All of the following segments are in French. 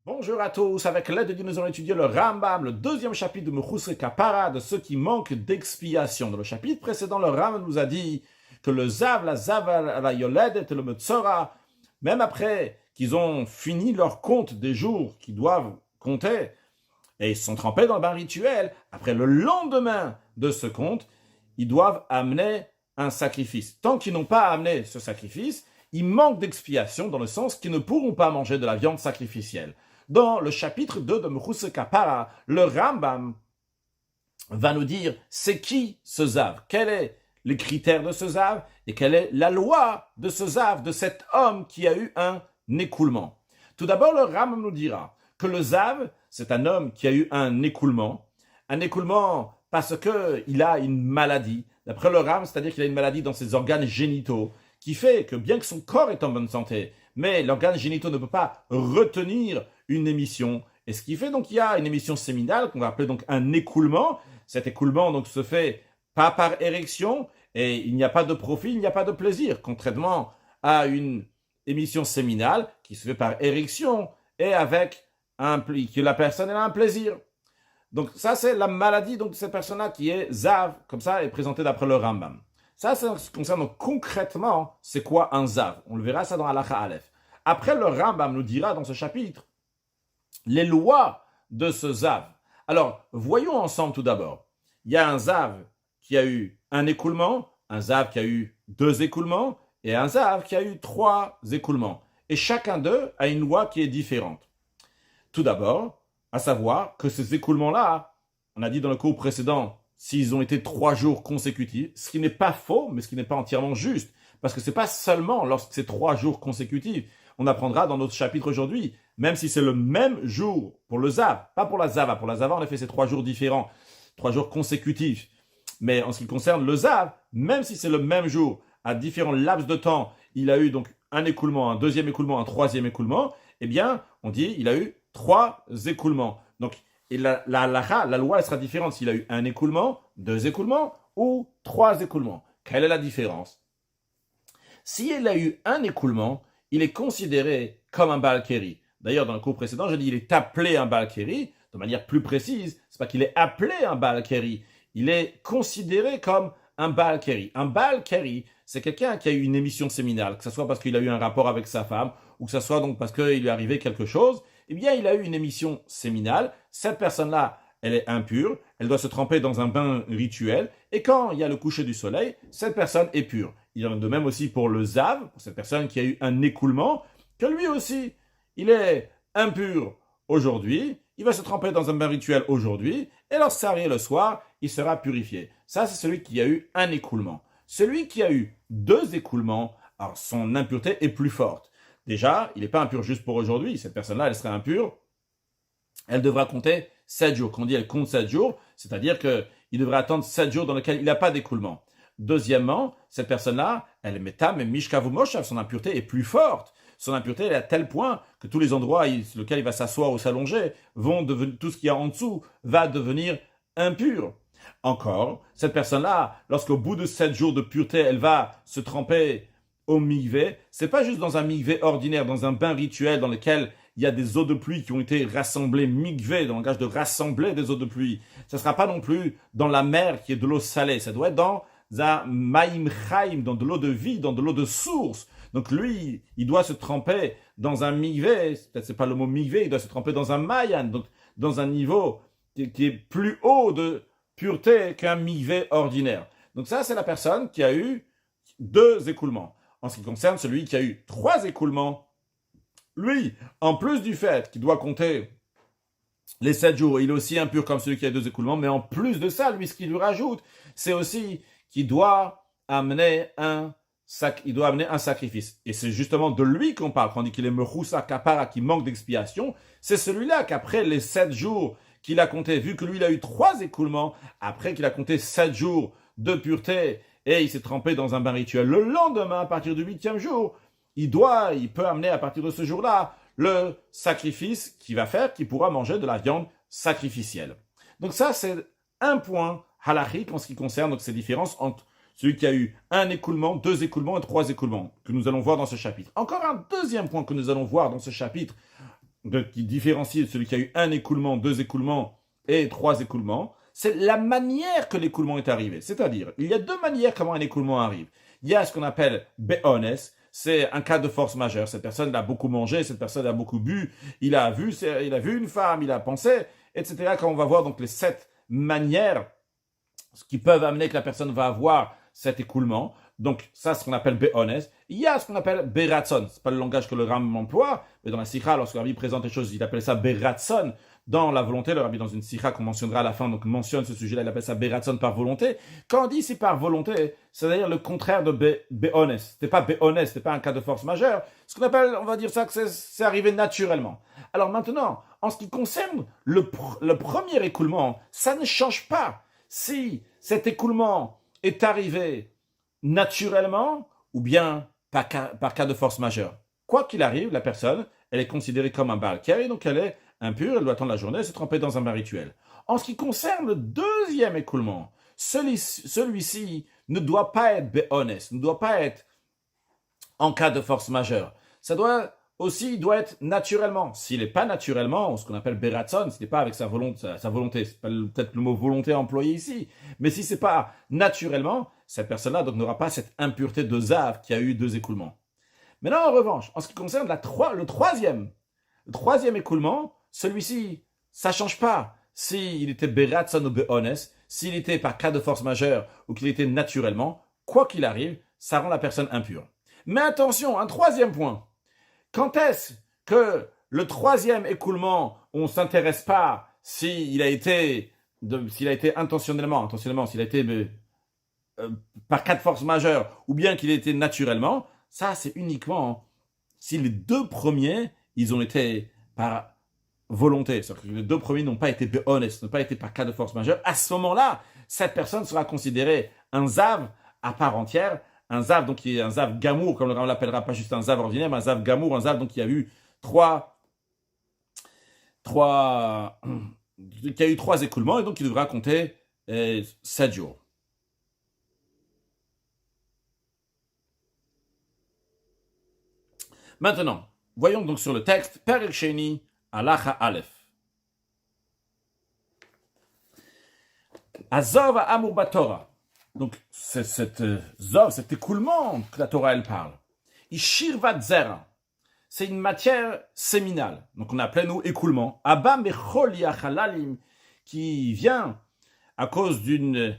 Bonjour à tous, avec l'aide de Dieu, nous allons étudier le Rambam, le deuxième chapitre de Mechusre Kapara, de ceux qui manquent d'expiation. Dans le chapitre précédent, le Rambam nous a dit que le Zav, la Yoledet et le Metzora, même après qu'ils ont fini leur compte des jours qu'ils doivent compter, et ils sont trempés dans le bain rituel, après le lendemain de ce compte, ils doivent amener un sacrifice. Tant qu'ils n'ont pas amené ce sacrifice, ils manquent d'expiation dans le sens qu'ils ne pourront pas manger de la viande sacrificielle. Dans le chapitre 2 de Mechusre Kapara, le Rambam va nous dire c'est qui ce Zav, quels sont les critères de ce Zav et quelle est la loi de ce Zav, de cet homme qui a eu un écoulement. Tout d'abord, le Rambam nous dira que le Zav, c'est un homme qui a eu un écoulement parce qu'il a une maladie. D'après le Rambam, c'est-à-dire qu'il a une maladie dans ses organes génitaux, qui fait que bien que son corps est en bonne santé, mais l'organe génitaux ne peut pas retenir une émission. Et ce qui fait donc qu'il y a une émission séminale qu'on va appeler donc un écoulement. Cet écoulement donc se fait pas par érection et il n'y a pas de profit, il n'y a pas de plaisir, contrairement à une émission séminale qui se fait par érection et avec que la personne a un plaisir. Donc ça c'est la maladie donc, de cette personne-là qui est Zav, comme ça est présentée d'après le Rambam. Ça, c'est ce qui concerne donc, concrètement, c'est quoi un Zav. On le verra ça dans Halacha Aleph. Après, le Rambam nous dira dans ce chapitre les lois de ce Zav. Alors, voyons ensemble tout d'abord. Il y a un Zav qui a eu un écoulement, un Zav qui a eu 2 écoulements, et un Zav qui a eu 3 écoulements. Et chacun d'eux a une loi qui est différente. Tout d'abord, à savoir que ces écoulements-là, on a dit dans le cours précédent, s'ils ont été 3 jours consécutifs, ce qui n'est pas faux, mais ce qui n'est pas entièrement juste. Parce que ce n'est pas seulement lorsque c'est 3 jours consécutifs. On apprendra dans notre chapitre aujourd'hui, même si c'est le même jour pour le Zav, pas pour la Zava. Pour la Zava, en effet, c'est 3 jours différents, 3 jours consécutifs. Mais en ce qui concerne le Zav, même si c'est le même jour, à différents laps de temps, il a eu donc un écoulement, un deuxième écoulement, un troisième écoulement, eh bien, on dit il a eu 3 écoulements. Donc, et la loi, elle sera différente s'il a eu un écoulement, 2 écoulements ou 3 écoulements. Quelle est la différence? S'il a eu un écoulement, il est considéré comme un Baal Keri. D'ailleurs, dans le cours précédent, je dis il est appelé un Baal Keri. De manière plus précise, c'est pas qu'il est appelé un Baal Keri. Il est considéré comme un Baal Keri. Un Baal Keri, c'est quelqu'un qui a eu une émission séminale, que ce soit parce qu'il a eu un rapport avec sa femme, ou que ce soit donc parce qu'il lui est arrivé quelque chose. Eh bien, il a eu une émission séminale. Cette personne-là, elle est impure, elle doit se tremper dans un bain rituel, et quand il y a le coucher du soleil, cette personne est pure. Il en est de même aussi pour le Zav, pour cette personne qui a eu un écoulement, que lui aussi, il est impur aujourd'hui, il va se tremper dans un bain rituel aujourd'hui, et lorsque ça arrive le soir, il sera purifié. Ça, c'est celui qui a eu un écoulement. Celui qui a eu 2 écoulements, alors son impureté est plus forte. Déjà, il n'est pas impur juste pour aujourd'hui. Cette personne-là, elle serait impure. Elle devra compter 7 jours. Quand on dit elle compte 7 jours, c'est-à-dire qu'il devrait attendre 7 jours dans lesquels il n'a pas d'écoulement. Deuxièmement, cette personne-là, elle est méta, mais mishkavumoshav, son impureté est plus forte. Son impureté est à tel point que tous les endroits sur lesquels il va s'asseoir ou s'allonger vont devenir, tout ce qu'il y a en dessous va devenir impur. Encore, cette personne-là, lorsqu'au bout de 7 jours de pureté, elle va se tremper au mikvé, c'est pas juste dans un mikvé ordinaire, dans un bain rituel dans lequel il y a des eaux de pluie qui ont été rassemblées, mikvé, dans le langage de rassembler des eaux de pluie. Ça sera pas non plus dans la mer qui est de l'eau salée, ça doit être dans un maïm chaim, dans de l'eau de vie, dans de l'eau de source. Donc lui, il doit se tremper dans un mikvé, peut-être c'est pas le mot mikvé, il doit se tremper dans un mayan, donc dans un niveau qui est plus haut de pureté qu'un mikvé ordinaire. Donc ça, c'est la personne qui a eu 2 écoulements. En ce qui concerne celui qui a eu 3 écoulements, lui, en plus du fait qu'il doit compter les 7 jours, il est aussi impur comme celui qui a 2 écoulements, mais en plus de ça, lui, ce qu'il lui rajoute, c'est aussi qu'il doit amener un sacrifice. Et c'est justement de lui qu'on parle, quand on dit qu'il est Mechusre Kapara, qui manque d'expiation, c'est celui-là qu'après les 7 jours qu'il a compté, vu que lui, il a eu 3 écoulements, après qu'il a compté 7 jours de pureté, et il s'est trempé dans un bain rituel. Le lendemain, à partir du 8e jour, il peut amener à partir de ce jour-là le sacrifice qu'il va faire, qu'il pourra manger de la viande sacrificielle. Donc ça, c'est un point halachique en ce qui concerne donc, ces différences entre celui qui a eu un écoulement, 2 écoulements et 3 écoulements, que nous allons voir dans ce chapitre. Encore un deuxième point que nous allons voir dans ce chapitre, qui différencie celui qui a eu un écoulement, deux écoulements et trois écoulements, c'est la manière que l'écoulement est arrivé. C'est-à-dire, il y a deux manières comment un écoulement arrive. Il y a ce qu'on appelle be'ones, c'est un cas de force majeure. Cette personne a beaucoup mangé, cette personne a beaucoup bu, il a vu une femme, il a pensé, etc. Quand on va voir donc les 7 manières qui peuvent amener que la personne va avoir cet écoulement. Donc, ça, c'est ce qu'on appelle be'ones. Il y a ce qu'on appelle beratson. C'est pas le langage que le Ram emploie, mais dans la sikha, lorsque le Rabbi présente les choses, il appelle ça beratson. Dans la volonté, le Rabbi, dans une sikha qu'on mentionnera à la fin, donc mentionne ce sujet-là, il appelle ça beratson par volonté. Quand on dit c'est par volonté, c'est-à-dire le contraire de be'ones. C'était pas be'ones, c'était pas un cas de force majeure. Ce qu'on appelle, on va dire ça, que c'est arrivé naturellement. Alors maintenant, en ce qui concerne le premier écoulement, ça ne change pas. Si cet écoulement est arrivé naturellement ou bien par cas de force majeure. Quoi qu'il arrive, la personne, elle est considérée comme un Baal Keri, donc elle est impure, elle doit attendre la journée et se tremper dans un bain rituel. En ce qui concerne le deuxième écoulement, celui-ci ne doit pas être be'ones, ne doit pas être en cas de force majeure. Ça doit être naturellement. S'il n'est pas naturellement, ce qu'on appelle beratson, ce n'est pas avec sa volonté, c'est pas peut-être le mot volonté employé ici, mais si c'est pas naturellement, cette personne-là donc n'aura pas cette impureté de zav qui a eu deux écoulements. Maintenant, en revanche, en ce qui concerne le troisième écoulement, celui-ci, ça change pas. S'il était beratson ou be'ones, s'il était par cas de force majeure ou qu'il était naturellement, quoi qu'il arrive, ça rend la personne impure. Mais attention, un troisième point. Quand est-ce que le troisième écoulement, on ne s'intéresse pas s'il a été intentionnellement, s'il a été par cas de force majeure, ou bien qu'il a été naturellement, ça c'est uniquement si les deux premiers, ils ont été par volonté. C'est-à-dire que les deux premiers n'ont pas été be'ones, n'ont pas été par cas de force majeure. À ce moment-là, cette personne sera considérée un zav à part entière, un zav, donc qui est un zav gamour, comme on l'appellera, pas juste un zav ordinaire, mais un zav gamour, un zav donc qui a eu qui a eu trois écoulements, et donc il devra compter 7 jours. Maintenant, voyons donc sur le texte, Perek Sheni, Halacha Aleph. Azov Amur Batorah. Donc, c'est cet écoulement que la Torah, elle parle. Ishirvat Zera. C'est une matière séminale. Donc, on appelle nous écoulement. Abba Mechol Yachalalim, qui vient à cause d'une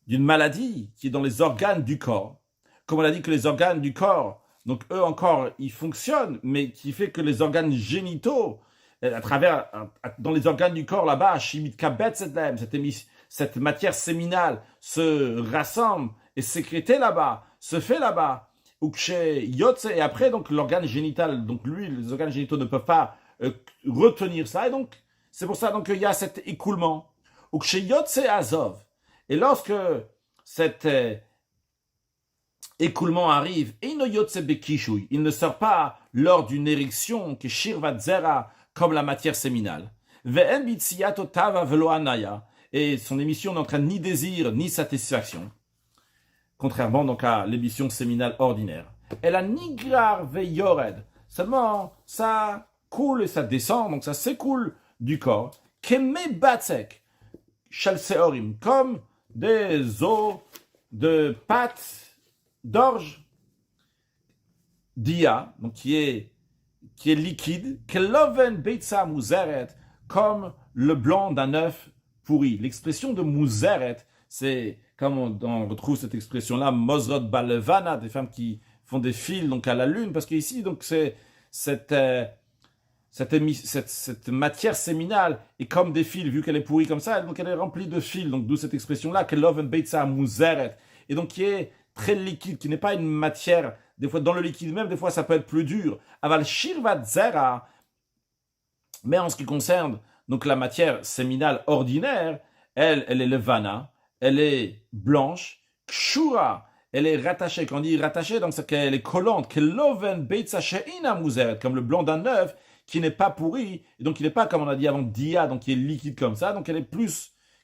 maladie qui est dans les organes du corps. Comme on a dit que les organes du corps, donc eux encore, ils fonctionnent, mais qui fait que les organes génitaux, dans les organes du corps là-bas, Shimit Kabet Sedem, cette matière séminale se rassemble et sécrétée là-bas, se fait là-bas. Et après, donc, l'organe génital, donc lui, les organes génitaux ne peuvent pas retenir ça. Et donc, c'est pour ça donc, qu'il y a cet écoulement. Azov. Et lorsque cet écoulement arrive, il ne sort pas lors d'une érection qui shirvat zera comme la matière séminale. Et son émission n'entraîne ni désir ni satisfaction, contrairement donc à l'émission séminale ordinaire. Elle a nigrar veyored, seulement ça coule et ça descend, donc ça s'écoule du corps, keme batzek, shalseorim, comme des os de pâte d'orge, dia, donc qui est liquide, keloven beitza muzeret, comme le blanc d'un œuf pourri. L'expression de muzeret, c'est comme on retrouve cette expression-là, mozrot balevana, des femmes qui font des fils donc à la lune, parce qu'ici donc c'est cette matière séminale est comme des fils, vu qu'elle est pourrie comme ça, donc elle est remplie de fils, donc d'où cette expression-là, keloven beitza muzeret, et donc qui est très liquide, qui n'est pas une matière, des fois dans le liquide même, des fois ça peut être plus dur. Aval shirvat zera, mais en ce qui concerne donc la matière séminale ordinaire, elle est levana, elle est blanche, kshura, elle est rattachée. Quand on dit rattachée, donc c'est qu'elle est collante, keloven beitza she'ina muzeret, comme le blanc d'un œuf qui n'est pas pourri, et donc il n'est pas comme on a dit avant dia, donc qui est liquide comme ça, donc elle est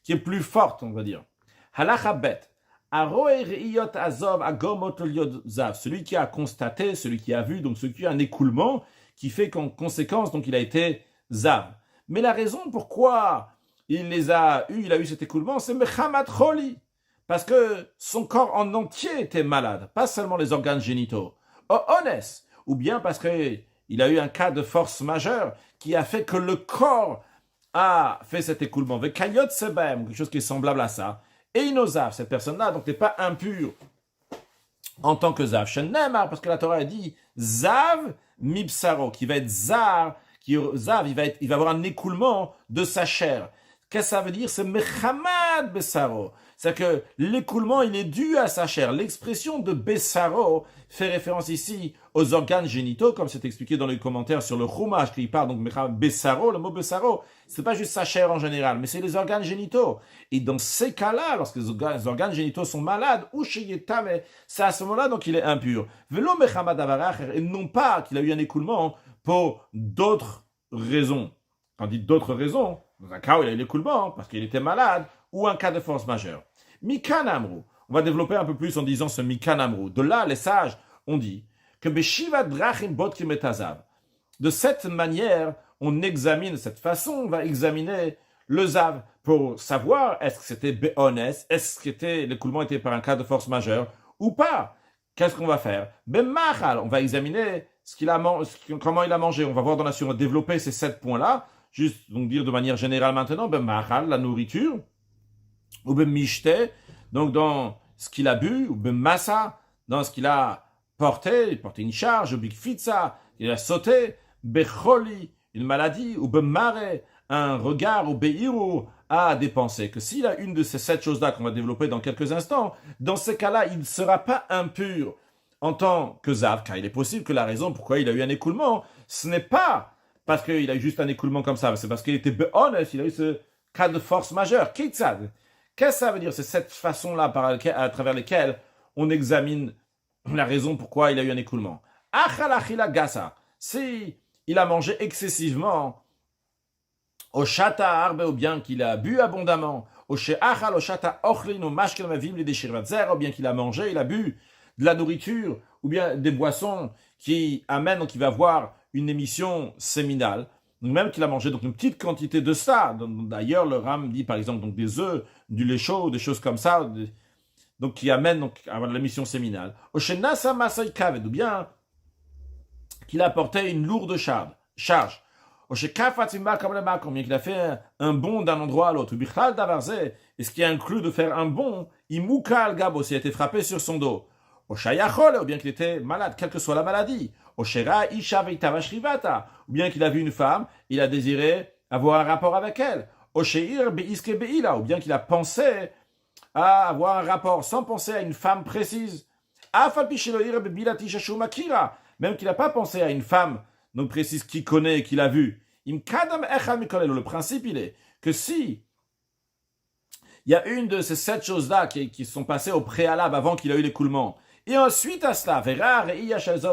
qui est plus forte, on va dire. Halacha bet. Celui qui a constaté, celui qui a vu, donc celui qui a un écoulement, qui fait qu'en conséquence, donc il a été Zav. Mais la raison pourquoi il a eu cet écoulement, c'est Mechamat Choli. Parce que son corps en entier était malade, pas seulement les organes génitaux. Honest. Ou bien parce qu'il a eu un cas de force majeure qui a fait que le corps a fait cet écoulement. Vekayot Sebem, quelque chose qui est semblable à ça. Et Inozav, cette personne-là, donc n'est pas impure en tant que Zav. Shenemar, parce que la Torah a dit Zav Mipsaro, qui va être Zar, Zav, il va avoir un écoulement de sa chair. Qu'est-ce que ça veut dire? C'est Mechamad Bessaro. C'est-à-dire que l'écoulement, il est dû à sa chair. L'expression de Bessaro fait référence ici aux organes génitaux, comme c'est expliqué dans les commentaires sur le Chumash, qui parle donc Bessaro, le mot Bessaro, c'est pas juste sa chair en général, mais c'est les organes génitaux. Et dans ces cas-là, lorsque les organes génitaux sont malades, ou Sheyetame, c'est à ce moment-là donc il est impur. Velo Mechamad Avarach, et non pas qu'il a eu un écoulement pour d'autres raisons. Quand on dit d'autres raisons, dans un cas où il a eu l'écoulement, parce qu'il était malade, ou un cas de force majeure. Mikan Amrou. On va développer un peu plus en disant ce Mikan Amrou. De là, les sages ont dit que Beshiva Drachim Botkim et Tazav. De cette manière, on examine, de cette façon, on va examiner le Zav pour savoir est-ce que c'était béhonest, est-ce que l'écoulement était par un cas de force majeure ou pas. Qu'est-ce qu'on va faire? Machal, on va examiner comment il a mangé. On va voir dans la suite, on va développer ces 7 points-là. Juste donc dire de manière générale maintenant, machal, la nourriture, ou mishte, donc dans ce qu'il a bu, ou massa, dans ce qu'il a porté, il portait une charge, ou bikfitza, il a sauté, becholi, une maladie, ou mare, un regard, ou beiru, à dépenser. Que s'il a une de ces 7 choses-là qu'on va développer dans quelques instants, dans ces cas-là, il ne sera pas impur en tant que Zav, car il est possible que la raison pourquoi il a eu un écoulement, ce n'est pas parce qu'il a eu juste un écoulement comme ça, c'est parce qu'il était honest, il a eu ce cas de force majeure. Kitzad. Qu'est-ce que ça veut dire? C'est cette façon-là à travers laquelle on examine la raison pourquoi il a eu un écoulement. Achalachila gasa. Si il a mangé excessivement, au shata arbe, ou bien qu'il a bu abondamment, au she'achal, au shata ochlin, au mashkel mavim, les déchirvatzer, ou bien qu'il a mangé, il a bu de la nourriture, ou bien des boissons qui amènent, donc il va avoir une émission séminale, donc même qu'il a mangé donc une petite quantité de ça. D'ailleurs, le Ram dit par exemple donc des œufs, du lait chaud, des choses comme ça, donc qui amènent donc à l'émission séminale. Ou bien qu'il a porté une lourde charge. Ou bien qu'il a fait un bond d'un endroit à l'autre. Et ce qui inclut de faire un bond, imouka al-gabo, s'il a été frappé sur son dos. Ou bien qu'il était malade, quelle que soit la maladie. Ou bien qu'il a vu une femme, il a désiré avoir un rapport avec elle. Ou bien qu'il a pensé à avoir un rapport sans penser à une femme précise. Même qu'il n'a pas pensé à une femme donc précise qu'il connaît et qu'il a vue. Le principe, il est que si il y a une de ces 7 choses-là qui sont passées au préalable avant qu'il a eu l'écoulement, et ensuite à cela,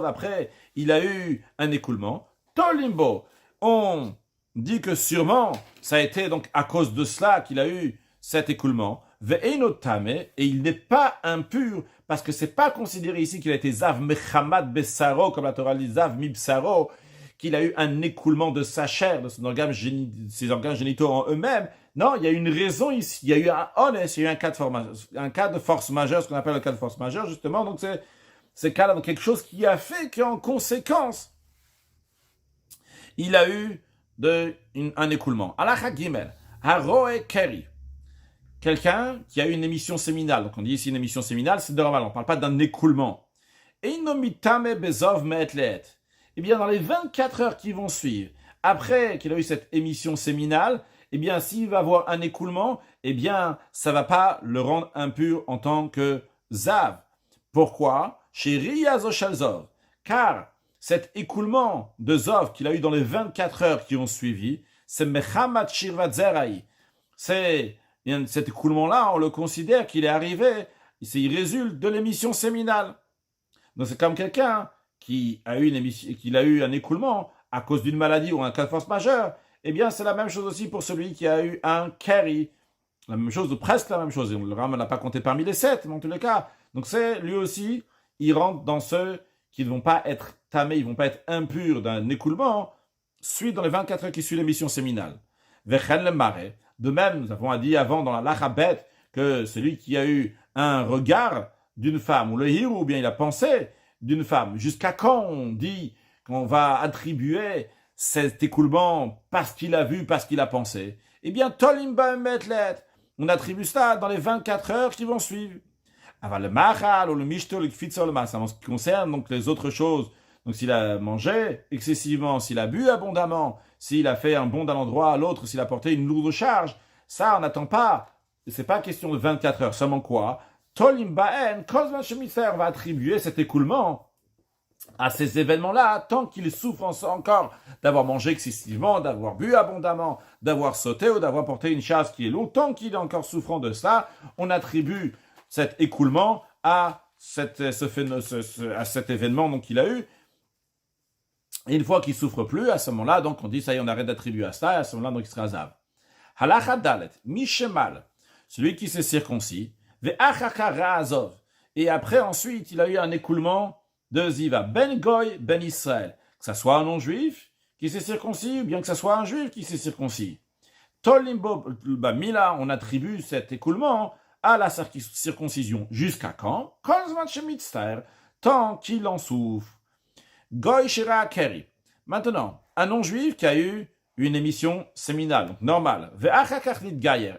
après, il a eu un écoulement, Tolimbo, on dit que sûrement, ça a été donc à cause de cela qu'il a eu cet écoulement, et il n'est pas impur, parce que c'est pas considéré ici qu'il a été Zav Mechamad Bessaro, comme la Torah dit Zav Mibsaro, qu'il a eu un écoulement de sa chair, de ses organes génitaux en eux-mêmes. Non, il y a une raison ici. Il y a eu un honest, il y a eu un cas de force majeure, ce qu'on appelle le cas de force majeure, justement. Donc, c'est cas là quelque chose qui a fait qu'en conséquence, il a eu un écoulement. Alacha Gimel, Haroe Keri. Quelqu'un qui a eu une émission séminale. Donc, on dit ici une émission séminale, c'est normal. On ne parle pas d'un écoulement. Einomitame bezov me'etleet. Eh bien, dans les 24 heures qui vont suivre, après qu'il a eu cette émission séminale, eh bien, s'il va avoir un écoulement, eh bien, ça ne va pas le rendre impur en tant que Zav. Pourquoi? Chez Riyazoshalzov. Car cet écoulement de Zov qu'il a eu dans les 24 heures qui ont suivi, c'est Mechamat Shirvat Zeraï. Cet écoulement-là, on le considère qu'il est arrivé, il résulte de l'émission séminale. Donc, c'est comme quelqu'un qui a eu un écoulement à cause d'une maladie ou un cas de force majeure, eh bien, c'est la même chose aussi pour celui qui a eu un keri. La même chose, ou presque la même chose. Le Ram n'a pas compté parmi les 7, mais en tous les cas. Donc, lui aussi, il rentre dans ceux qui ne vont pas être tamés, ils ne vont pas être impurs d'un écoulement suit dans les 24 heures qui suivent l'émission séminale. Vechen le marais. De même, nous avons dit avant dans la lachabet que celui qui a eu un regard d'une femme, ou le hiru, ou bien il a pensé d'une femme, jusqu'à quand on dit qu'on va attribuer cet écoulement parce qu'il a vu, parce qu'il a pensé? Eh bien, tolimba metlet, on attribue ça dans les 24 heures qui vont suivre. Avant le machal, ou le mishto, le kfitzo, le masa, en ce qui concerne donc les autres choses. Donc s'il a mangé excessivement, s'il a bu abondamment, s'il a fait un bond d'un endroit à l'autre, s'il a porté une lourde charge, ça on n'attend pas. C'est pas question de 24 heures, seulement quoi? Tolim ba'en, kozman shemifer va attribuer cet écoulement à ces événements-là, tant qu'il souffre encore d'avoir mangé excessivement, d'avoir bu abondamment, d'avoir sauté ou d'avoir porté une charge qui est lourde, tant qu'il est encore souffrant de ça, on attribue cet écoulement à cet événement donc, qu'il a eu. Et une fois qu'il souffre plus, à ce moment-là, donc on dit, ça y est, on arrête d'attribuer à ça, et à ce moment-là, donc il sera zav. Halacha dalet, mishemal, celui qui s'est circoncis, ve'achakara azov, et après, ensuite, il a eu un écoulement de ziva, ben goy, ben Israël, que ça soit un non-juif qui s'est circoncis, ou bien que ça soit un juif qui s'est circoncis. Tolimbo, mila, on attribue cet écoulement à la circoncision. Jusqu'à quand? Tant qu'il en souffre. Goy Shira Keri. Maintenant, un non-juif qui a eu une émission séminale, donc normale.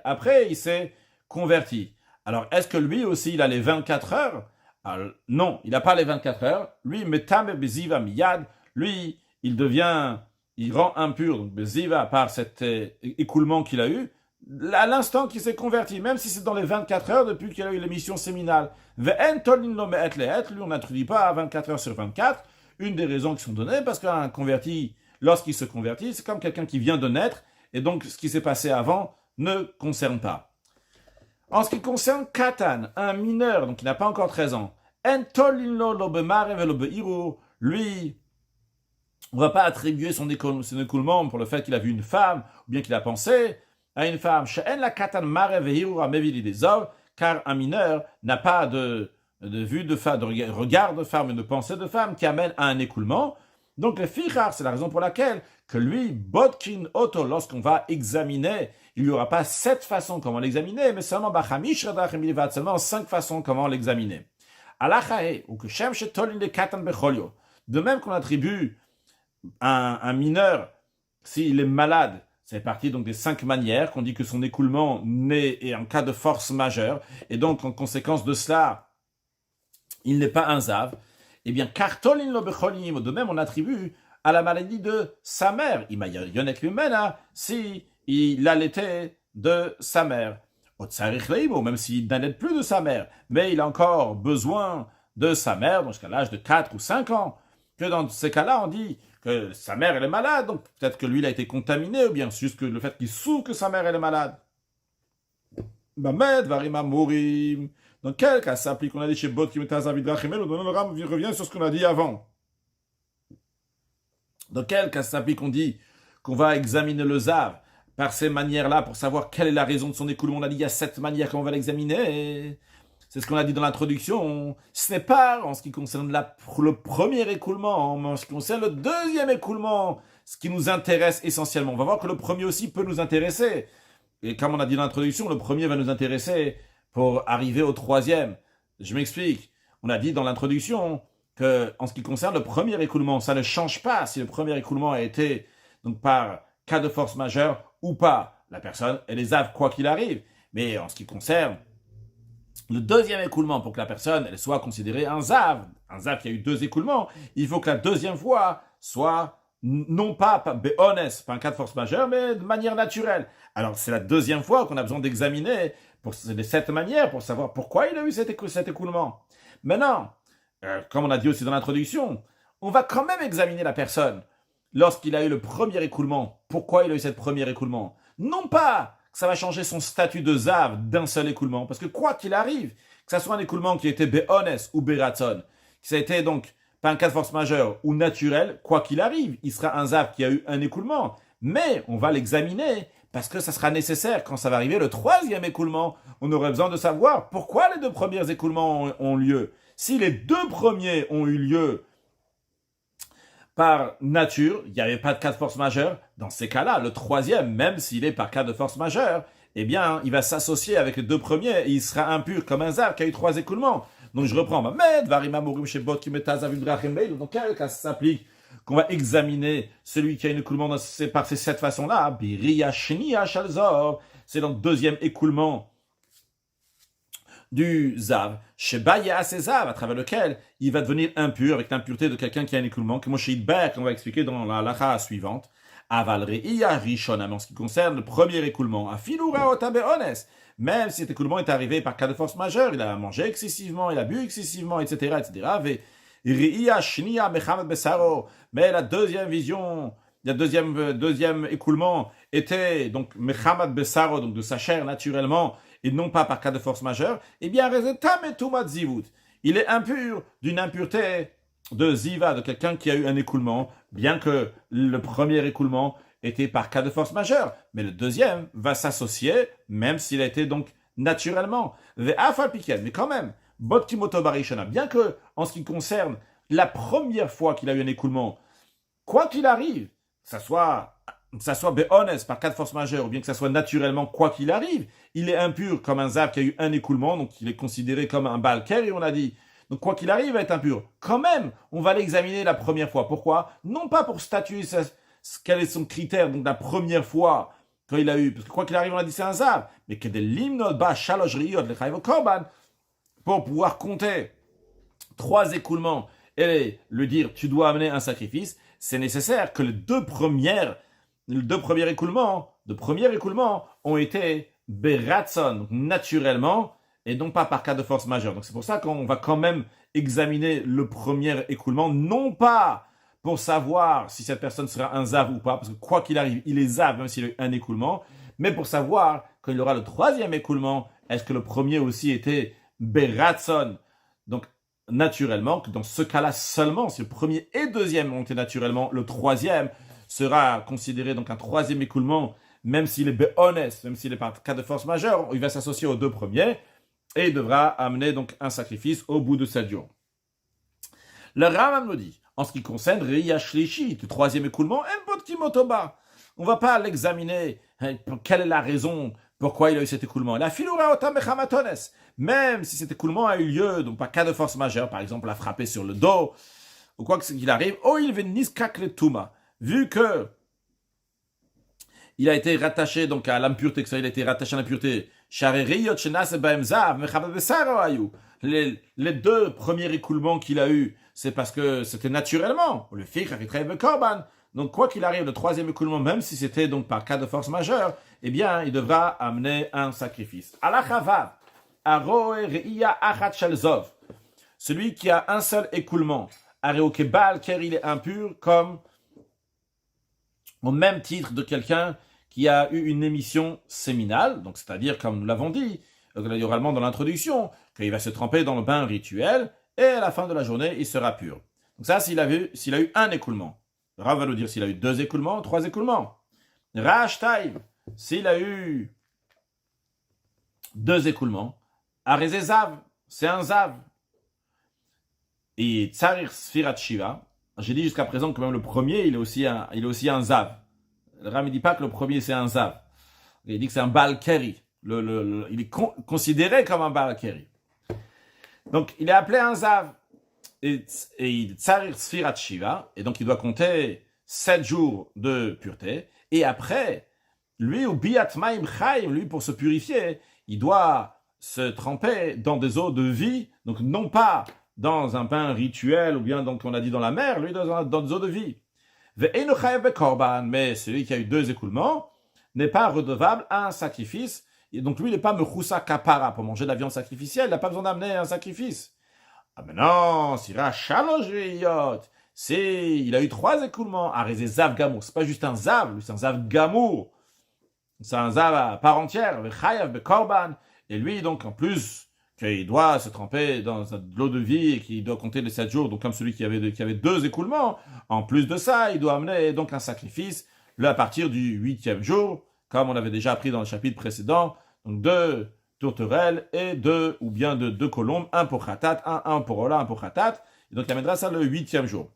Après, il s'est converti. Alors, est-ce que lui aussi, il a les 24 heures? Alors, non, il n'a pas les 24 heures. Lui, Metame Beziva Miyad, lui, il rend impur, donc Beziva, par cet écoulement qu'il a eu, à l'instant qu'il s'est converti, même si c'est dans les 24 heures depuis qu'il a eu l'émission séminale. Lui, on n'introduit pas à 24 heures sur 24. Une des raisons qui sont données, parce qu'un converti, lorsqu'il se convertit, c'est comme quelqu'un qui vient de naître, et donc ce qui s'est passé avant ne concerne pas. En ce qui concerne Katan, un mineur, donc qui n'a pas encore 13 ans, lui, on ne va pas attribuer son écoulement pour le fait qu'il a vu une femme, ou bien qu'il a pensé à une femme, car un mineur n'a pas de vue de femme, de regard de femme et de pensée de femme qui amène à un écoulement. Donc le fichar, c'est la raison pour laquelle que lui, bodkin auto, lorsqu'on va examiner, il n'y aura pas 7 façons comment l'examiner, mais seulement seulement 5 façons comment l'examiner. Ou que shem shetolin de katan becholio. De même qu'on attribue un mineur, s'il est malade, c'est parti donc des 5 manières qu'on dit que son écoulement est en cas de force majeure, et donc en conséquence de cela, il n'est pas un zav. Eh bien, kartolin lo becholim, de même on attribue à la maladie de sa mère, imayonek lumena, si il allaitait de sa mère. Même s'il n'allait plus de sa mère, mais il a encore besoin de sa mère, donc jusqu'à l'âge de 4 ou 5 ans, que dans ces cas-là, on dit que sa mère elle est malade, donc peut-être que lui il a été contaminé, ou bien juste que le fait qu'il souffre que sa mère elle est malade. Bamed varima mourim. Dans quel cas s'applique, on a dit chez Bot qui met un zavidrachimel, le Ram revient sur ce qu'on a dit avant. Dans quel cas s'applique, on dit qu'on va examiner le zav par ces manières-là pour savoir quelle est la raison de son écoulement. On a dit il y a 7 manières qu'on va l'examiner. C'est ce qu'on a dit dans l'introduction. Ce n'est pas en ce qui concerne le premier écoulement, mais en ce qui concerne le deuxième écoulement, ce qui nous intéresse essentiellement. On va voir que le premier aussi peut nous intéresser. Et comme on a dit dans l'introduction, le premier va nous intéresser pour arriver au troisième. Je m'explique. On a dit dans l'introduction que, en ce qui concerne le premier écoulement, ça ne change pas si le premier écoulement a été donc par cas de force majeure ou pas. La personne, elle est zav quoi qu'il arrive. Mais en ce qui concerne le deuxième écoulement, pour que la personne elle soit considérée un zav qui a eu 2 écoulements, il faut que la deuxième fois soit non pas béonès, pas un cas de force majeure, mais de manière naturelle. Alors c'est la deuxième fois qu'on a besoin d'examiner pour de cette manière pour savoir pourquoi il a eu cet écoulement. Maintenant, comme on a dit aussi dans l'introduction, on va quand même examiner la personne lorsqu'il a eu le premier écoulement. Pourquoi il a eu ce premier écoulement? Non pas que ça va changer son statut de zav d'un seul écoulement, parce que quoi qu'il arrive, que ça soit un écoulement qui était béonès ou bératzon, que ça a été donc pas un cas de force majeure ou naturel, quoi qu'il arrive, il sera un zav qui a eu un écoulement, mais on va l'examiner parce que ça sera nécessaire quand ça va arriver le troisième écoulement. On aurait besoin de savoir pourquoi les 2 premiers écoulements ont lieu. Si les 2 premiers ont eu lieu par nature, il n'y avait pas de cas de force majeure, dans ces cas-là, le troisième, même s'il est par cas de force majeure, eh bien, il va s'associer avec les deux premiers et il sera impur comme un zav qui a eu 3 écoulements. Donc je reprends, dans quel cas ça s'applique qu'on va examiner celui qui a un écoulement par ces 7 façons-là? C'est dans le deuxième écoulement du zav, Shebaya Zav, à travers lequel il va devenir impur avec l'impureté de quelqu'un qui a un écoulement, que Moshe Idber, qu'on va expliquer dans la halakha suivante. Aval Reiya Rishon, en ce qui concerne le premier écoulement, Afilura Otabe Ones, même si cet écoulement est arrivé par cas de force majeure, il a mangé excessivement, il a bu excessivement, etc., etc. Reiya Shnia Mechamed Besaro, mais la deuxième vision, le deuxième écoulement était donc Mechamed Besaro, donc de sa chair naturellement, et non pas par cas de force majeure, eh bien, il est impur d'une impureté de ziva, de quelqu'un qui a eu un écoulement, bien que le premier écoulement était par cas de force majeure, mais le deuxième va s'associer, même s'il a été donc naturellement. Mais quand même, bien que, en ce qui concerne la première fois qu'il a eu un écoulement, quoi qu'il arrive, que ça soit béhonest par cas de force majeure, ou bien que ça soit naturellement, quoi qu'il arrive, il est impur comme un zav qui a eu un écoulement, donc il est considéré comme un baal keri, on a dit. Donc quoi qu'il arrive, il va être impur. Quand même, on va l'examiner la première fois. Pourquoi? Non pas pour statuer quel est son critère, donc la première fois quand il a eu, parce que quoi qu'il arrive, on a dit c'est un zav, mais que des limnot ba shalosh riyot le chayv korban, pour pouvoir compter 3 écoulements et lui dire tu dois amener un sacrifice, c'est nécessaire que les deux premiers écoulements ont été beratson, donc naturellement, et non pas par cas de force majeure. Donc c'est pour ça qu'on va quand même examiner le premier écoulement, non pas pour savoir si cette personne sera un zav ou pas, parce que quoi qu'il arrive, il est zav même s'il a eu un écoulement, mais pour savoir quand il aura le troisième écoulement, est-ce que le premier aussi était beratson, donc naturellement, que dans ce cas-là seulement, si le premier et deuxième ont été naturellement, le troisième sera considéré donc un troisième écoulement, même s'il est béhonest, même s'il est par cas de force majeure, il va s'associer aux deux premiers et il devra amener donc un sacrifice au bout de 7 jours. Le Rambam nous dit, en ce qui concerne Reiya Shlishi, le troisième écoulement, on ne va pas l'examiner, quelle est la raison pourquoi il a eu cet écoulement. La filura otam mechamatones, même si cet écoulement a eu lieu, donc par cas de force majeure, par exemple, la frapper sur le dos, ou quoi qu'il arrive, il veniskak le tuma, vu que il a été rattaché donc à l'impureté, il a été rattaché à l'impureté. Les 2 premiers écoulements qu'il a eu, c'est parce que c'était naturellement. Le fiqh a korban. Donc quoi qu'il arrive, le troisième écoulement, même si c'était donc par cas de force majeure, eh bien, il devra amener un sacrifice. Alachavav, aroe reiya achat shalzov. Celui qui a un seul écoulement, areokebal, car il est impur, comme au même titre de quelqu'un qui a eu une émission séminale, donc c'est-à-dire, comme nous l'avons dit, oralement dans l'introduction, qu'il va se tremper dans le bain rituel, et à la fin de la journée, il sera pur. Donc ça, s'il a eu un écoulement. Rav va nous dire s'il a eu 2 écoulements, 3 écoulements. Rash Taïv, s'il a eu 2 écoulements, Arezé Zav, c'est un Zav. Et Tsarir Sfirat Shiva, j'ai dit jusqu'à présent que même le premier, il est aussi un Zav. Le Ram ne dit pas que le premier c'est un Zav. Il dit que c'est un Baal Keri. Il est considéré comme un Baal Keri. Donc il est appelé un Zav. Et Tsarir Sfirat Shiva. Et donc il doit compter 7 jours de pureté. Et après, lui, au Biat Maim Chaim, lui, pour se purifier, il doit se tremper dans des eaux de vie. Donc non pas dans un bain rituel ou bien donc on a dit dans la mer, lui dans des eaux de vie. Mais celui qui a eu 2 écoulements n'est pas redevable à un sacrifice. Et donc lui, il n'est pas mechoussa kapara pour manger de la viande sacrificielle. Il n'a pas besoin d'amener un sacrifice. Ah mais non, s'ira shalosh riyot. Il a eu 3 écoulements. Arezé zav gamour. C'est pas juste un zav, lui c'est un zav gamour. C'est un zav à part entière. Vechayav bekorban. Et lui donc en plus qu'il doit se tremper dans de l'eau de vie et qu'il doit compter les 7 jours, donc comme celui qui avait 2 écoulements. En plus de ça, il doit amener donc un sacrifice à partir du 8e jour, comme on avait déjà appris dans le chapitre précédent, donc 2 tourterelles et 2 colombes, un pour khatat, un pour ola, un pour khatat, et donc il amènera ça le 8e jour.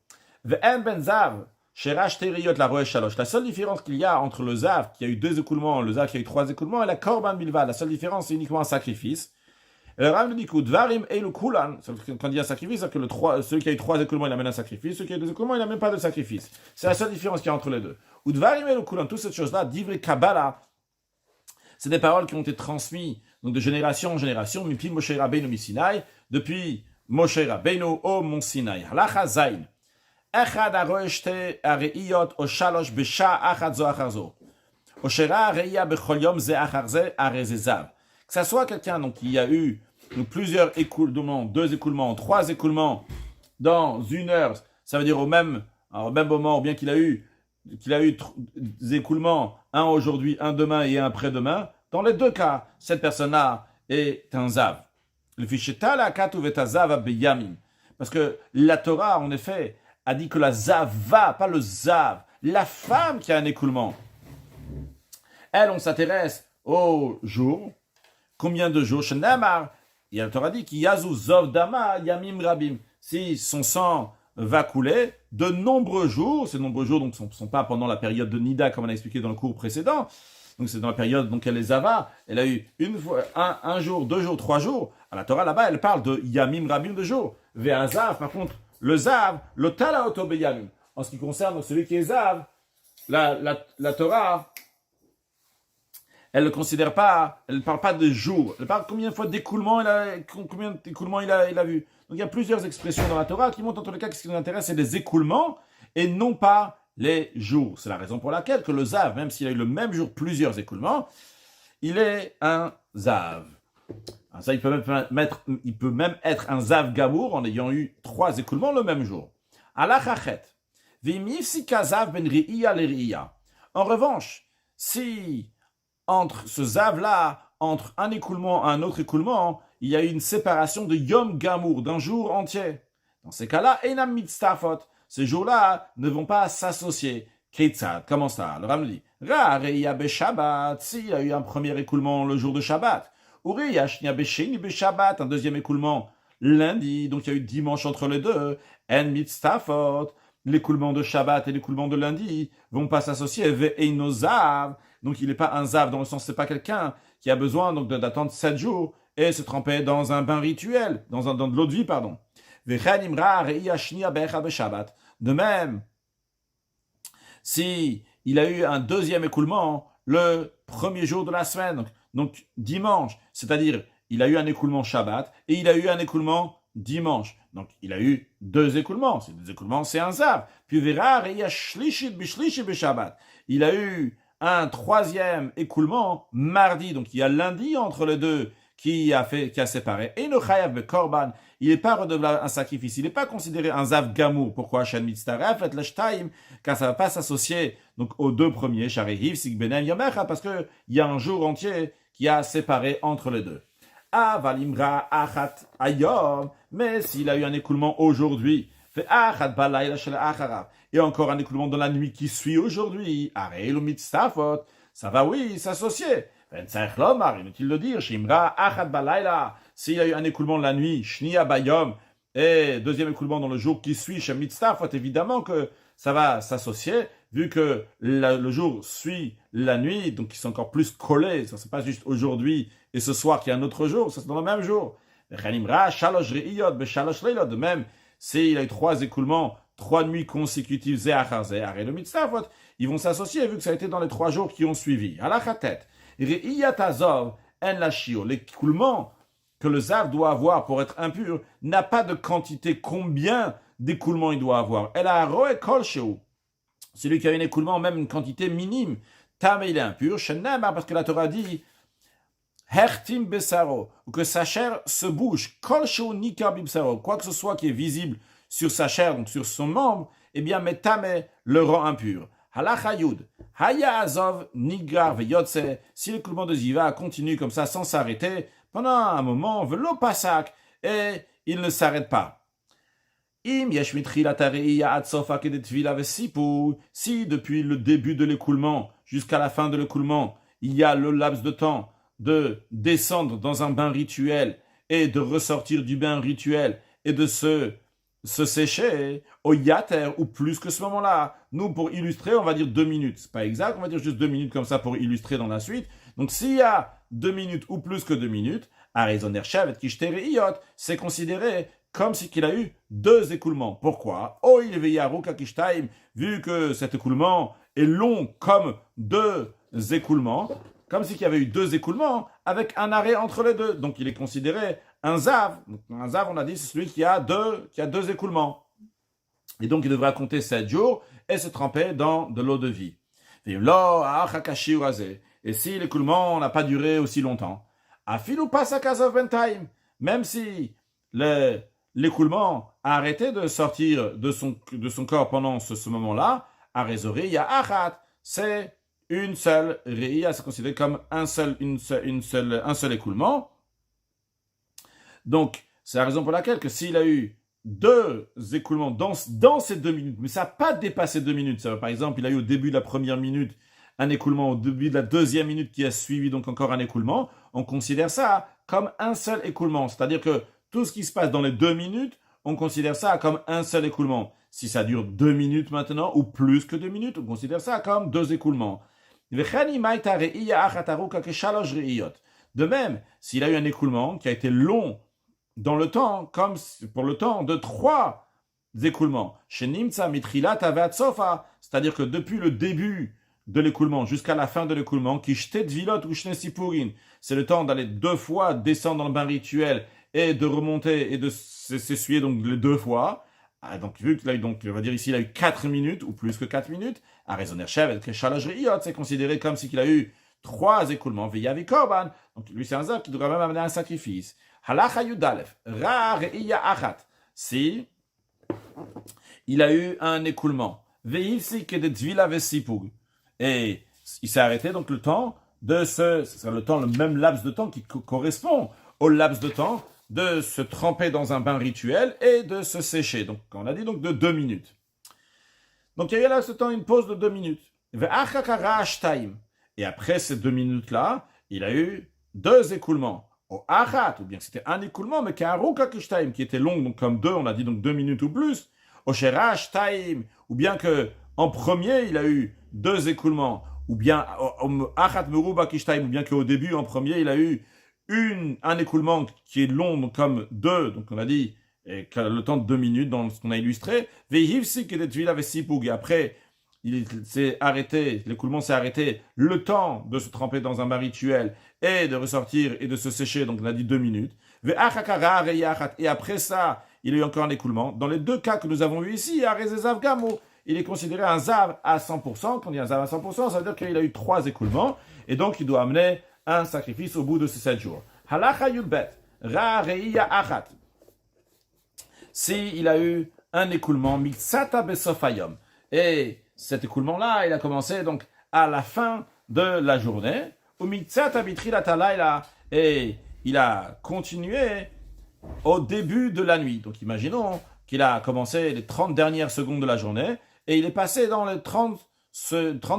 Ve'en ben zav, sherash teriyot la roesh shalosh. La seule différence qu'il y a entre le zav qui a eu 2 écoulements, le zav qui a eu 3 écoulements, et la korban bilvad. La seule différence, c'est uniquement un sacrifice. Et le Rav nous dit que dvarim et le kulan, quand il y a un sacrifice, c'est que celui qui a eu 3 écoulements, il amène un sacrifice, celui qui a eu 2 écoulements, il n'amène pas de sacrifice. C'est la seule différence qu'il y a entre les deux. Ou dvarim et le kulan, toutes ces choses-là, divrei Kabbalah, c'est des paroles qui ont été transmises donc de génération en génération, mipi Moshe Rabbeinu misinaï, depuis Moshe Rabbeinu au Mont Sinaï. Halacha zayin. Echad haroesh te areiyot o shalosh besha achad zo achar zo. O shera areiya bechol yom ze achar ze arezezav. Que ça soit quelqu'un donc, qui a eu donc, plusieurs écoulements, 2 écoulements, 3 écoulements dans une heure, ça veut dire au même moment, ou bien qu'il a eu des écoulements, un aujourd'hui, un demain et un après-demain, dans les 2 cas, cette personne-là est un zav. Le ficheta la katuvet zav beyamim. Parce que la Torah, en effet, a dit que la zava, pas le zav, la femme qui a un écoulement, elle, on s'intéresse au jour. Combien de jours? Shenamar, la Torah dit qu'il yazu zov dama yamim rabim. Si son sang va couler de nombreux jours, ces nombreux jours donc sont pas pendant la période de Nida comme on a expliqué dans le cours précédent. Donc c'est dans la période donc elle les ava. Elle a eu une fois un jour, 2 jours, 3 jours. À la Torah là-bas, elle parle de yamim rabim de jours. Ve'azav, par contre, le zav, le tala otobe yamim. En ce qui concerne donc, celui qui est zav, la Torah, elle ne considère pas, elle ne parle pas de jours. Elle parle combien de fois d'écoulement combien d'écoulements il a vu. Donc il y a plusieurs expressions dans la Torah qui montrent en tous les cas que ce qui nous intéresse, c'est les écoulements et non pas les jours. C'est la raison pour laquelle que le zav, même s'il a eu le même jour plusieurs écoulements, il est un zav. Alors ça, il peut même être un zav gamour en ayant eu 3 écoulements le même jour. Alachachet. V'imifsika zav ben ri'ia le ri'ia. En revanche, si entre ce zav-là, entre un écoulement et un autre écoulement, il y a eu une séparation de Yom Gamour, d'un jour entier. Dans ces cas-là, Enam Mitztafot, ces jours-là ne vont pas s'associer. Ketzad, comment ça? Le Ram dit, Ra Reya Beshabbat, s'il y a eu un premier écoulement le jour de Shabbat, ou Reya Shnia Besheni Beshabbat, un deuxième écoulement lundi, donc il y a eu dimanche entre les deux, En Mitztafot, l'écoulement de Shabbat et l'écoulement de lundi vont pas s'associer. Ve'einozav, donc il n'est pas un zav dans le sens c'est pas quelqu'un qui a besoin donc d'attendre 7 jours et se tremper dans un bain rituel, dans de l'eau de vie, pardon. De même, si il a eu un deuxième écoulement le premier jour de la semaine, donc dimanche, c'est-à-dire il a eu un écoulement Shabbat et il a eu un écoulement dimanche. Donc il a eu 2 écoulements. Ces 2 écoulements, c'est un zav. Puis verra, il a eu un 3e écoulement mardi, donc il y a lundi entre les deux qui a séparé. Et le chayav be korban, il n'est pas redevable un sacrifice, il n'est pas considéré un zav gamour. Pourquoi? Shen mitztaref et l'shtaim, car ça ne va pas s'associer donc aux 2 premiers, sharihiv sig benen yomecha, parce que il y a un jour entier qui a séparé entre les deux. Avalimra achat ayom, mais s'il a eu un écoulement aujourd'hui, fait achat balayla shel acharav, et encore un écoulement dans la nuit qui suit aujourd'hui, areil ou mitztafot, ça va oui s'associer. Ventzach lomar, inutile de dire, shimra achat balayla, s'il y a eu un écoulement la nuit, shnia bayom, et deuxième écoulement dans le jour qui suit, chez mitztafot, évidemment que ça va s'associer, vu que le jour suit la nuit, donc ils sont encore plus collés, ça c'est pas juste aujourd'hui et ce soir qu'il y a un autre jour, ça c'est dans le même jour. De même, s'il a eu 3 écoulements, 3 nuits consécutives, ils vont s'associer vu que ça a été dans les 3 jours qui ont suivi. L'écoulement que le zav doit avoir pour être impur n'a pas de quantité, combien d'écoulements il doit avoir. Celui qui a un écoulement, même une quantité minime, tam il est impur, parce que la Torah dit Hertim besaro, ou que sa chair se bouge, kol sheu nikar bibsaro, quoi que ce soit qui est visible sur sa chair, donc sur son membre, eh bien, metame le rend impur. Halacha yud, haya azov nigar veyotse, si l'écoulement de ziva continue comme ça sans s'arrêter, pendant un moment, velo pasak, et il ne s'arrête pas. Si depuis le début de l'écoulement jusqu'à la fin de l'écoulement, il y a le laps de temps de descendre dans un bain rituel et de ressortir du bain rituel et de se se sécher au yater ou plus que ce moment-là. Nous, pour illustrer, on va dire 2 minutes. C'est pas exact, on va dire juste 2 minutes comme ça pour illustrer dans la suite. Donc, s'il y a 2 minutes ou plus que 2 minutes, Arizoner Shevet Kishtere Iyot, c'est considéré comme si qu'il a eu 2 écoulements. Pourquoi? Oh, il est Yaruka Kishtaim, vu que cet écoulement est long comme 2 écoulements, comme si qu'il y avait eu 2 écoulements avec un arrêt entre les deux. Donc, il est considéré un zav. Un zav, on a dit, c'est celui qui a 2 écoulements. Et donc, il devra compter 7 jours et se tremper dans de l'eau de vie. Et si l'écoulement n'a pas duré aussi longtemps, Afilu passe à Kazov Bentime, même si l'écoulement a arrêté de sortir de son corps pendant ce moment-là, à Rézoria Achat, c'est une seule Réia, c'est considéré comme un seul écoulement. Donc, c'est la raison pour laquelle que s'il a eu 2 écoulements dans ces 2 minutes, mais ça n'a pas dépassé 2 minutes. Ça, par exemple, il a eu au début de la première minute un écoulement, au début de la deuxième minute qui a suivi donc encore un écoulement, on considère ça comme un seul écoulement. C'est-à-dire que tout ce qui se passe dans les 2 minutes, on considère ça comme un seul écoulement. Si ça dure 2 minutes maintenant, ou plus que 2 minutes, on considère ça comme 2 écoulements. De même, s'il a eu un écoulement qui a été long dans le temps, comme pour le temps de 3 écoulements. C'est-à-dire que depuis le début de l'écoulement jusqu'à la fin de l'écoulement, c'est le temps d'aller 2 fois descendre dans le bain rituel et de remonter et de s'essuyer donc les 2 fois. Donc, vu qu'il a eu, donc, on va dire ici, il a eu 4 minutes ou plus que 4 minutes, à raisonner c'est considéré comme si il a eu 3 écoulements. Donc, lui, c'est un zav qui devrait même amener un sacrifice. Halacha Yudalef, Ra Reiya Achat, si il a eu un écoulement, Veivsi Kedetvila Vesipug, et il s'est arrêté donc le temps le même laps de temps qui correspond au laps de temps de se tremper dans un bain rituel et de se sécher. Donc, on a dit donc de 2 minutes. Donc, il y a eu là ce temps une pause de 2 minutes. Et après ces 2 minutes-là, il a eu 2 écoulements. Au achat, ou bien c'était un écoulement, mais qui était long, donc comme 2, on a dit donc 2 minutes ou plus. Au sherash time, ou bien que en premier, il a eu 2 écoulements, ou bien achat meruba kishtaim, ou bien qu'au début, en premier, il a eu un écoulement qui est long donc comme 2, donc on a dit le temps de 2 minutes dans ce qu'on a illustré. Et après, il s'est arrêté, l'écoulement s'est arrêté, le temps de se tremper dans un bain rituel et de ressortir et de se sécher, donc on a dit 2 minutes. Et après ça, il y a eu encore un écoulement. Dans les 2 cas que nous avons eu ici, il est considéré un zav à 100%. Quand on dit un zav à 100%, ça veut dire qu'il a eu 3 écoulements et donc il doit amener un sacrifice au bout de ces 7 jours. Halacha yudbet, ra reiya achat. Si il a eu un écoulement, miksata besofayom, et cet écoulement-là, il a commencé donc à la fin de la journée, ou miksata bitrilat halayla, et il a continué au début de la nuit. Donc imaginons qu'il a commencé les 30 dernières secondes de la journée, et il est passé dans les 30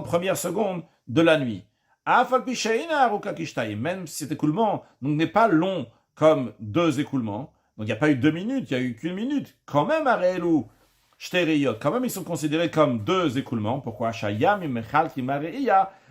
premières secondes de la nuit. Même si cet écoulement n'est pas long comme 2 écoulements, donc il n'y a pas eu 2 minutes, il n'y a eu qu'1 minute, quand même à Réelou, quand même ils sont considérés comme 2 écoulements. Pourquoi?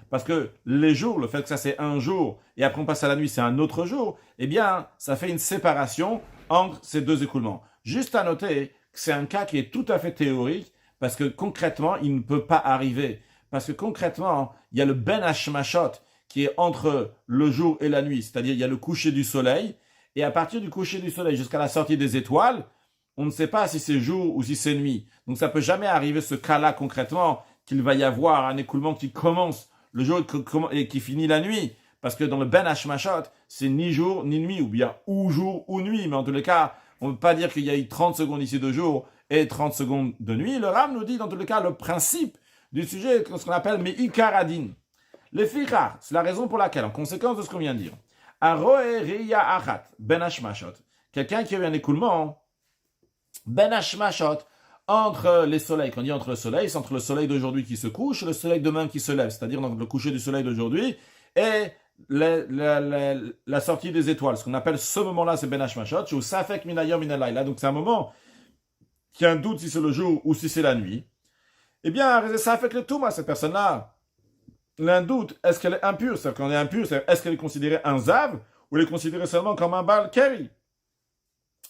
Parce que les jours, le fait que ça c'est un jour, et après on passe à la nuit, c'est un autre jour, eh bien, ça fait une séparation entre ces 2 écoulements. Juste à noter que c'est un cas qui est tout à fait théorique, parce que concrètement, il ne peut pas arriver. Parce que concrètement, il y a le Ben Hashmashot qui est entre le jour et la nuit, c'est-à-dire il y a le coucher du soleil, et à partir du coucher du soleil jusqu'à la sortie des étoiles, on ne sait pas si c'est jour ou si c'est nuit. Donc ça peut jamais arriver ce cas-là concrètement, qu'il va y avoir un écoulement qui commence le jour et qui finit la nuit. Parce que dans le Ben Hashmashot, c'est ni jour ni nuit, ou bien ou jour ou nuit, mais en tous les cas, on ne peut pas dire qu'il y a eu 30 secondes ici de jour et 30 secondes de nuit. Le Ram nous dit dans tous les cas le principe du sujet, ce qu'on appelle Me'ikar Adin. Le Fichar, c'est la raison pour laquelle, en conséquence de ce qu'on vient de dire, Aroe Reya Achat, Ben Hashmashot, quelqu'un qui a eu un écoulement, Ben Hashmashot, entre les soleils. Quand on dit entre le soleil, c'est entre le soleil d'aujourd'hui qui se couche et le soleil demain qui se lève, c'est-à-dire donc le coucher du soleil d'aujourd'hui et la sortie des étoiles. Ce qu'on appelle ce moment-là, c'est Ben Hashmashot, ou Safek Minayom Minalayla. Donc c'est un moment qui a un doute si c'est le jour ou si c'est la nuit, eh bien, ça affecte le Touma, cette personne-là. Elle a un doute, est-ce qu'elle est impure? C'est-à-dire qu'on est impure, est-ce qu'elle est considérée un Zav ou elle est considérée seulement comme un Baal Keri?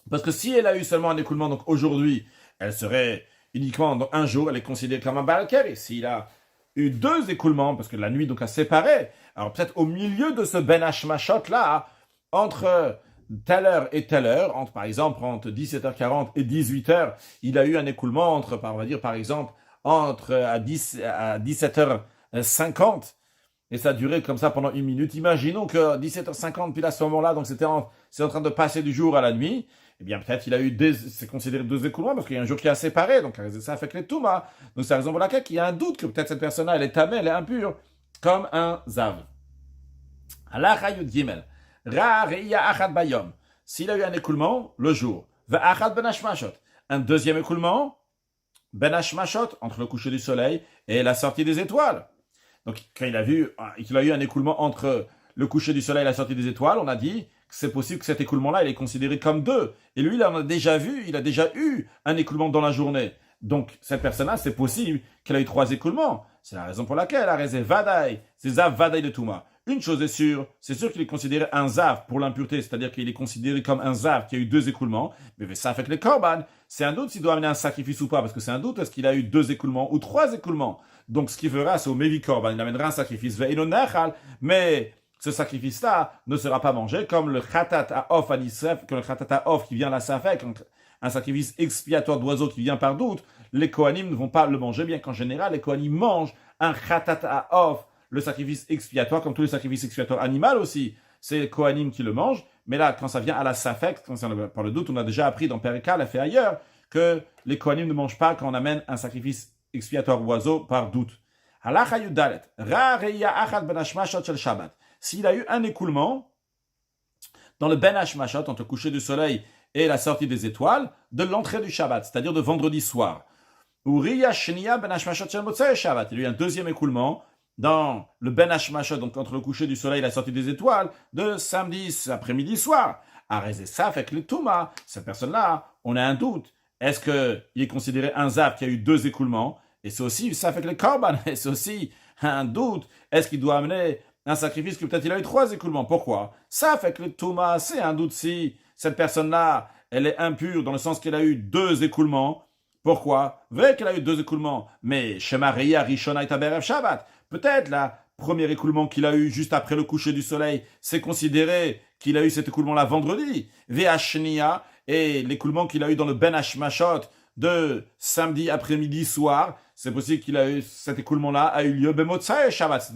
Parce que si elle a eu seulement un écoulement, donc aujourd'hui, elle serait uniquement dans un jour, elle est considérée comme un Baal Keri. S'il a eu deux écoulements, parce que la nuit donc a séparé, alors peut-être au milieu de ce Ben Hashmashot là, entre telle heure et telle heure, par exemple entre 17h40 et 18h, il a eu un écoulement entre, on va dire par exemple, entre à 17h50, et ça a duré comme ça pendant une minute. Imaginons que 17h50, puis à ce moment-là, donc c'est en train de passer du jour à la nuit, eh bien peut-être il a eu c'est considéré deux écoulements, parce qu'il y a un jour qui a séparé, donc ça fait que les Touma. Donc c'est la raison pour laquelle il y a un doute que peut-être cette personne-là, elle est tamée, elle est impure, comme un Zav. Allah Hayud Gimel. Ra Reya Achad Bayom. S'il a eu un écoulement, le jour. Va Achad Ben Hashmashot. Un deuxième écoulement, Ben Hashmashot, entre le coucher du soleil et la sortie des étoiles. Donc, quand il a eu un écoulement entre le coucher du soleil et la sortie des étoiles, on a dit que c'est possible que cet écoulement-là, il est considéré comme deux. Et lui, il en a déjà vu, il a déjà eu un écoulement dans la journée. Donc, cette personne-là, c'est possible qu'elle ait eu trois écoulements. C'est la raison pour laquelle elle a raison Vadaï, c'est Zav Vadaï de Touma. Une chose est sûre, c'est sûr qu'il est considéré un Zav pour l'impureté, c'est-à-dire qu'il est considéré comme un Zav qui a eu deux écoulements, mais ça fait que les Korban, c'est un doute s'il doit amener un sacrifice ou pas, parce que c'est un doute, est-ce qu'il a eu deux écoulements ou trois écoulements. Donc ce qu'il fera, c'est au Mevi Korban, il amènera un sacrifice, mais ce sacrifice-là ne sera pas mangé comme le Khatat à Off à Nisref, que le Khatat à Off qui vient à la Safek, un sacrifice expiatoire d'oiseau qui vient par doute, les Kohanim ne vont pas le manger, bien qu'en général, les Kohanim mangent un Khatat à Off, le sacrifice expiatoire, comme tous les sacrifices expiatoires animaux aussi, c'est les Kohanim qui le mangent, mais là, quand ça vient à la Safek, par le doute, on a déjà appris dans Perika, l'a fait ailleurs, que les Kohanim ne mangent pas quand on amène un sacrifice expiatoire oiseau par doute. S'il a eu un écoulement dans le Ben Hashmashot, entre le coucher du soleil et la sortie des étoiles, de l'entrée du Shabbat, c'est-à-dire de vendredi soir. Ou Riya Shenia Ben Hashmashot shel Motzei Shabbat. Il y a eu un deuxième écoulement dans le Ben Hashmashot, donc entre le coucher du soleil et la sortie des étoiles, de samedi après-midi soir. Arrêtez ça fait que le Touma, cette personne-là, on a un doute. Est-ce qu'il est considéré un Zav qui a eu deux écoulements? Et c'est aussi, ça fait que le Korban, et c'est aussi un doute. Est-ce qu'il doit amener un sacrifice que peut-être il a eu trois écoulements? Pourquoi? Ça fait que le Touma, c'est un doute si cette personne-là, elle est impure dans le sens qu'elle a eu deux écoulements. Pourquoi? Vrai qu'elle a eu deux écoulements, mais Shema Reya Rishona Itaberev Shabbat. Peut-être la premier écoulement qu'il a eu juste après le coucher du soleil, c'est considéré qu'il a eu cet écoulement-là vendredi. Ve'ashnia, et l'écoulement qu'il a eu dans le Ben Hashmashot de samedi après-midi soir, c'est possible qu'il a eu cet écoulement-là a eu lieu Bemotzai Shabbat.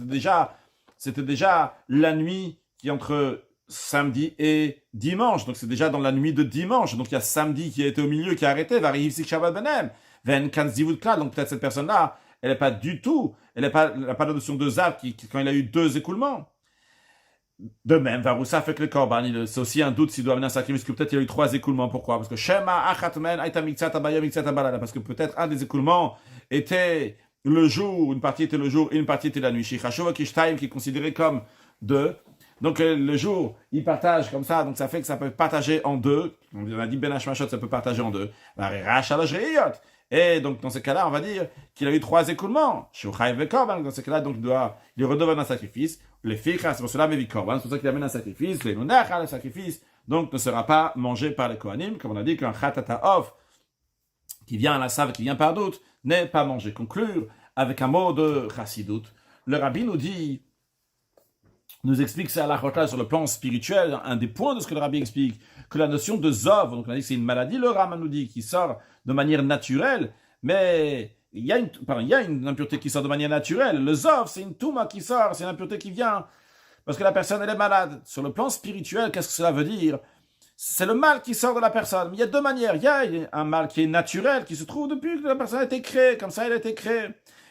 C'était déjà la nuit qui est entre samedi et dimanche. Donc c'est déjà dans la nuit de dimanche. Donc il y a samedi qui a été au milieu, qui a arrêté. Varihivsik Shabbat Benem. Ven Kanzivut Kla. Donc peut-être cette personne-là, elle n'est pas du tout, elle n'a pas la notion de Zav quand il a eu deux écoulements. De même, Varoussa fait que le Korban, c'est aussi un doute s'il doit amener un sacrifice, que peut-être il y a eu trois écoulements. Pourquoi? Parce que Shema Achatmen Aita Miktsat Abaya Miktsat Abalala. Parce que peut-être un des écoulements était le jour, une partie était le jour et une partie était la nuit. Shichashova Kishtaim, qui est considéré comme deux. Donc le jour, il partage comme ça, donc ça fait que ça peut partager en deux. On a dit Ben Hashmashot, ça peut partager en deux. Et donc dans ce cas-là, on va dire qu'il a eu trois écoulements. Dans ce cas-là, donc il redevient un sacrifice. Les fichas, c'est pour cela, mais Korban, c'est pour ça qu'il amène un sacrifice. Le sacrifice, donc ne sera pas mangé par les Kohanim, comme on a dit qu'un Khatataof, qui vient à la save, qui vient par doute, n'est pas mangé. Conclure avec un mot de Chassidut. Le Rabbi nous explique ça à la Chota sur le plan spirituel, un des points de ce que le Rabbi explique, que la notion de Zov, donc on a dit que c'est une maladie, le Rama nous dit, qui sort de manière naturelle, mais il y a une impureté qui sort de manière naturelle. Le Zov, c'est une Touma qui sort, c'est une impureté qui vient, parce que la personne, elle est malade. Sur le plan spirituel, qu'est-ce que cela veut dire? C'est le mal qui sort de la personne. Mais il y a deux manières. Il y a un mal qui est naturel, qui se trouve depuis que la personne a été créée, comme ça elle a été créée.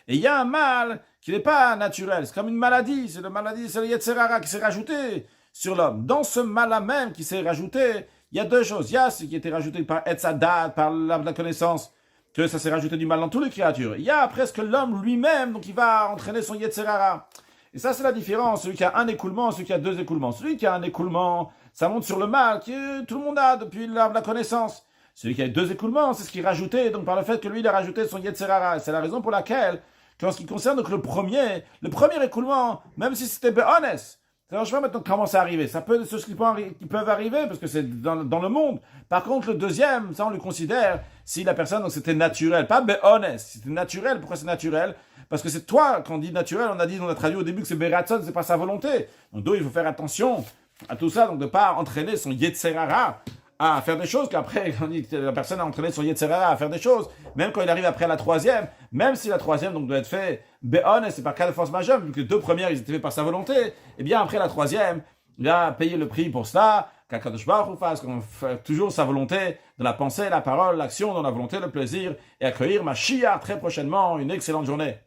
Et il y a un mal qui n'est pas naturel, c'est comme une maladie, c'est le Yetzerara qui s'est rajouté sur l'homme. Dans ce mal-là même qui s'est rajouté, il y a deux choses. Il y a ce qui a été rajouté par Etzadat, par l'arbre de la connaissance, que ça s'est rajouté du mal dans toutes les créatures. Il y a presque l'homme lui-même, donc il va entraîner son Yetzerara. Et ça, c'est la différence, celui qui a un écoulement, celui qui a deux écoulements. Celui qui a un écoulement, ça monte sur le mal que tout le monde a depuis l'arbre de la connaissance. Celui qui a 2 écoulements, c'est ce qu'il rajoutait, donc par le fait que lui, il a rajouté son Yetzerara. C'est la raison pour laquelle, qu'en ce qui concerne donc le premier écoulement, même si c'était Be'ones, ça ne sais pas maintenant comment ça arriver. Ça peut être ce qui peuvent arriver, parce que c'est dans le monde. Par contre, le deuxième, ça on le considère, si la personne, donc c'était naturel, pas Be'ones, c'était naturel. Pourquoi c'est naturel? Parce que c'est toi, quand on dit naturel, on a traduit au début que c'est Beratson, c'est pas sa volonté. Donc il faut faire attention à tout ça, donc de ne pas entraîner son Yetzerara à faire des choses, qu'après, quand on dit que la personne a entraîné son Yetzerara à faire des choses, même quand il arrive après la troisième, même si la troisième donc, doit être faite Be'ones, c'est par cas de force majeure, vu que les 2 premières, ils étaient faits par sa volonté, et bien après la troisième, il a payé le prix pour cela, qu'Akadosh Baruch Hu fasse, qu'on fait toujours sa volonté, dans la pensée, la parole, l'action, dans la volonté, le plaisir, et accueillir Mashiach très prochainement. Une excellente journée.